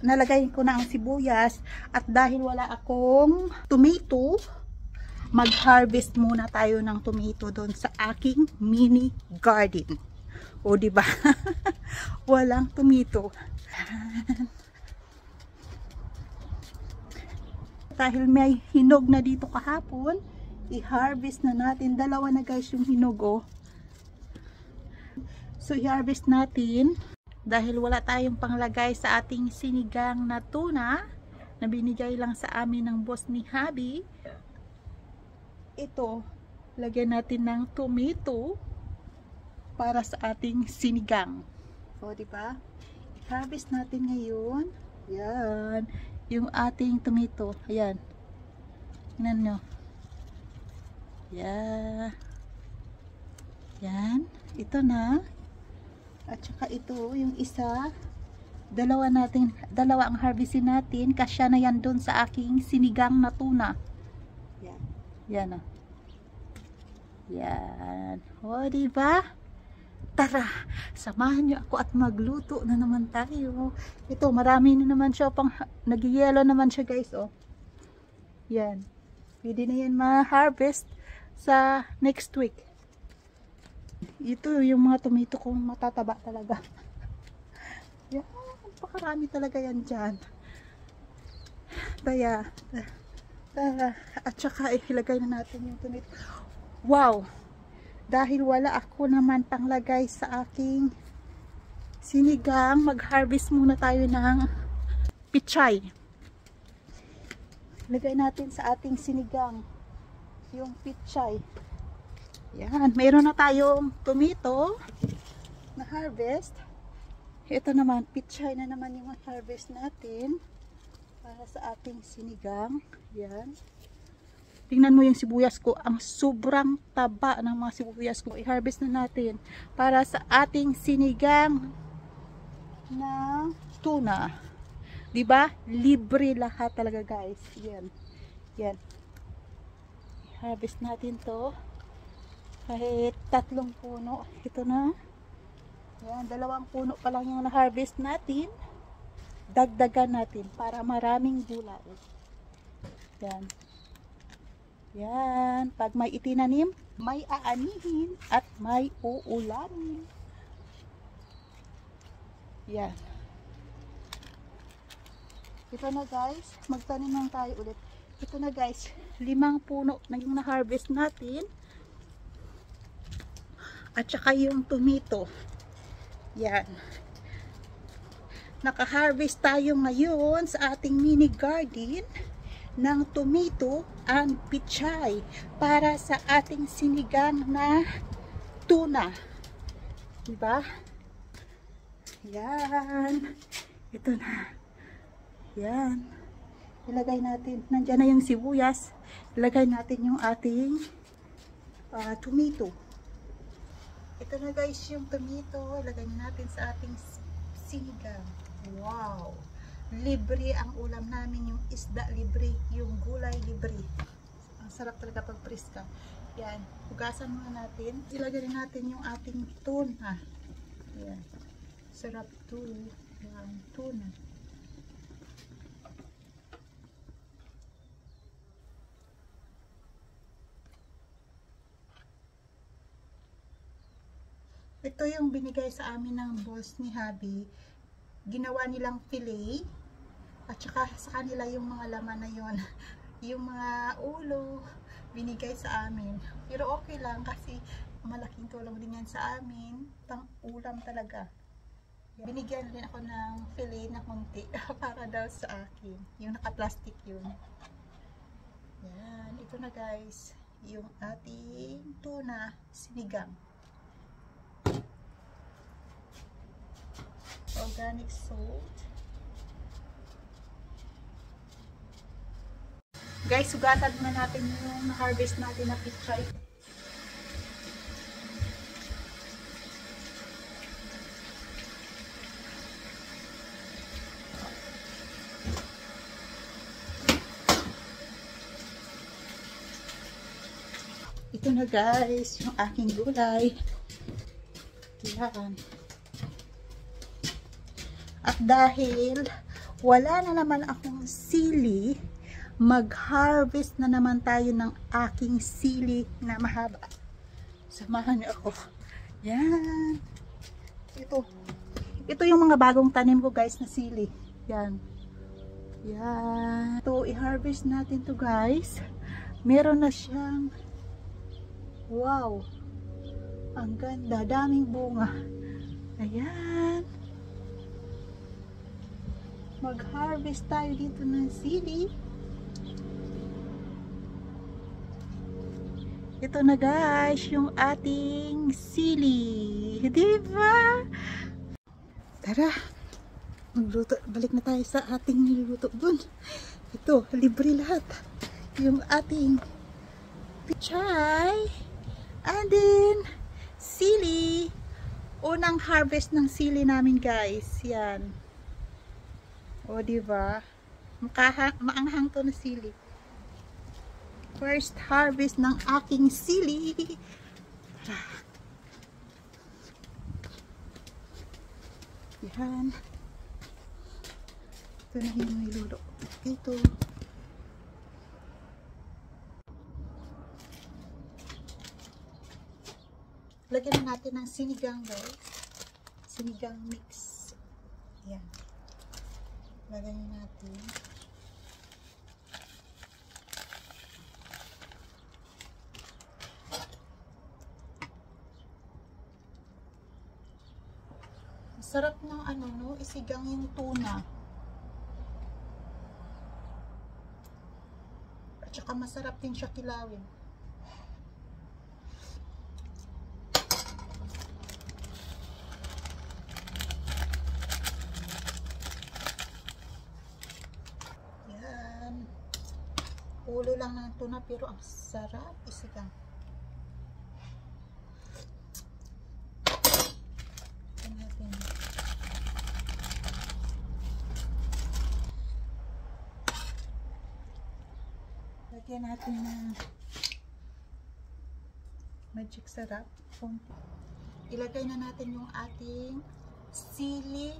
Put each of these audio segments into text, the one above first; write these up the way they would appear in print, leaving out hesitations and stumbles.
nalagay ko na ang sibuyas. At dahil wala akong tomato, mag-harvest muna tayo ng tomato doon sa aking mini garden. O diba? Walang tomato. Dahil may hinog na dito kahapon, i-harvest na natin. Dalawa na guys yung hinog, oh. So i-harvest natin dahil wala tayong panglagay sa ating sinigang na tuna na binigay lang sa amin ng boss ni Habi. Ito, lagyan natin ng tomato para sa ating sinigang. O, diba? I-harvest natin ngayon. Yan. Yung ating tomato. Ayan. Tingnan nyo. Yan. Yan. Ito na. At saka ito, yung isa. Dalawa ang harvestin natin. Kasya na yan dun sa aking sinigang na tuna. Yan. Yan, oh. Yan. O, diba? Tara, samahan nyo ako at magluto na naman tayo. Ito, marami na naman siya. Nag-yellow naman siya, guys, oh. Yan. Pwede na yan ma-harvest sa next week. Ito, yung mga tomato kong matataba talaga. Yan, pakarami talaga yan dyan. Kaya, at saka ilagay na natin yung tomato. Wow! Dahil wala ako naman panglagay sa aking sinigang, mag-harvest muna tayo ng pichay. Lagay natin sa ating sinigang yung pichay. Yan, mayroon na tayong tomato na harvest. Ito naman, pichay na naman yung harvest natin para sa ating sinigang. Yan. Tingnan mo yung sibuyas ko. Ang sobrang taba ng mga sibuyas ko. I-harvest na natin para sa ating sinigang na tuna. Diba? Libre lahat talaga, guys. Yan. Yan. I-harvest natin to. Kahit 3 puno. Ito na. Yan. 2 puno pa lang yung na-harvest natin. Dagdagan natin para maraming gulay. Yan. Yan. Pag may itinanim, may aanihin at may uulanin. Yan. Ito na, guys. Magtanim lang tayo ulit. Ito na, guys. 5 puno na yung na-harvest natin. At saka yung tomato. Yan. Naka-harvest tayo ngayon sa ating mini garden ng tomato and pichay para sa ating sinigang na tuna. Diba? Yan. Ito na. Yan. Ilagay natin. Nandiyan na yung sibuyas. Ilagay natin yung ating tomato. Ito na, guys, yung tomato. Ilagay natin sa ating sinigang. Wow! Libre ang ulam namin, yung isda libre, yung gulay libre. Ang sarap talaga pag preska. Yan, hugasan muna natin. Ilagay natin yung ating tuna. Yan, sarap to. Yan, tuna. Ito yung binigay sa amin ng boss ni Habi. Ginawa nilang fillet. At saka sa kanila yung mga laman na yun. Yung mga ulo, binigay sa amin. Pero okay lang kasi malaking tulong din yan sa amin. Pang ulam talaga. Binigyan din ako ng fillet na konti para daw sa akin. Yung naka-plastic yun. Yan. Ito na, guys. Yung ating tuna sinigang. Organic salt. Guys, sugatan na natin yung harvest natin na pichay. Ito na, guys, yung aking gulay. Yan. At dahil wala na naman akong sili, mag-harvest na naman tayo ng aking sili na mahaba. Samahan niyo ako. Yan. Ito yung mga bagong tanim ko guys na sili. Yan. Yan. Ito, i-harvest natin to guys. Meron na siyang, wow, ang ganda, daming bunga. Ayan. Mag-harvest tayo dito ng sili. Ito na guys, yung ating sili. Diba? Tara, magluto. Balik na tayo sa ating niluluto dun. Ito, libre lahat. Yung ating pichay. And then, sili. Unang harvest ng sili namin guys. Yan. O, diba? Maanghang to na sili. First harvest ng aking sili. Yan. Ito na yung niluto. Ito. Lagyan na natin ng sinigang guys. Sinigang mix. Yan. Lagyan natin. Sarap ng ano no, isigang yung tuna. At saka masarap din siya kilawin. Yan. Ulo lang ng tuna pero ang sarap isigang. Lagyan natin ng magic sarap. Ilagay na natin yung ating sili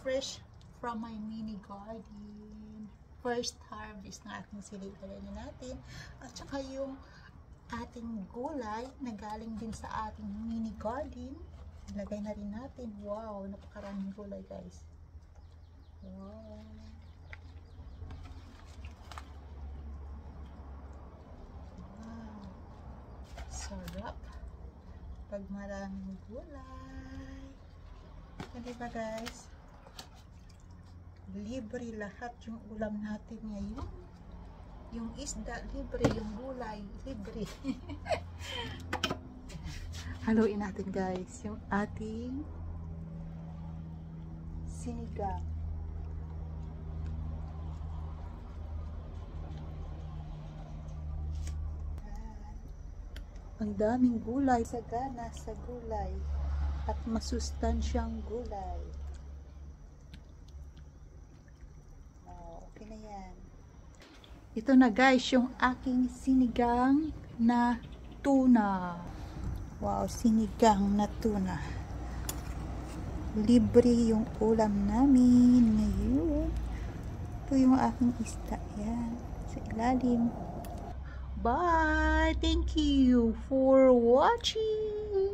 fresh from my mini garden. First harvest na ating sili. Ilagay na natin. At saka yung ating gulay na galing din sa ating mini garden. Ilagay na rin natin. Wow! Napakaraming gulay guys. Wow! Sarap pag maraming gulay. Diba guys? Libre lahat yung ulam natin ngayon. Yung isda libre, yung gulay libre. Haluin natin guys yung ating sinigang. Ang daming gulay, sagana sa gulay at masustansyang gulay. Oh, okay na yan. Ito na guys yung aking sinigang na tuna. Wow, sinigang na tuna. Libre yung ulam namin ngayon. Ito yung aking isda. Yan, sa ilalim. Bye! Thank you for watching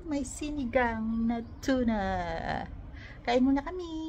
my sinigang na tuna. Kain muna kami.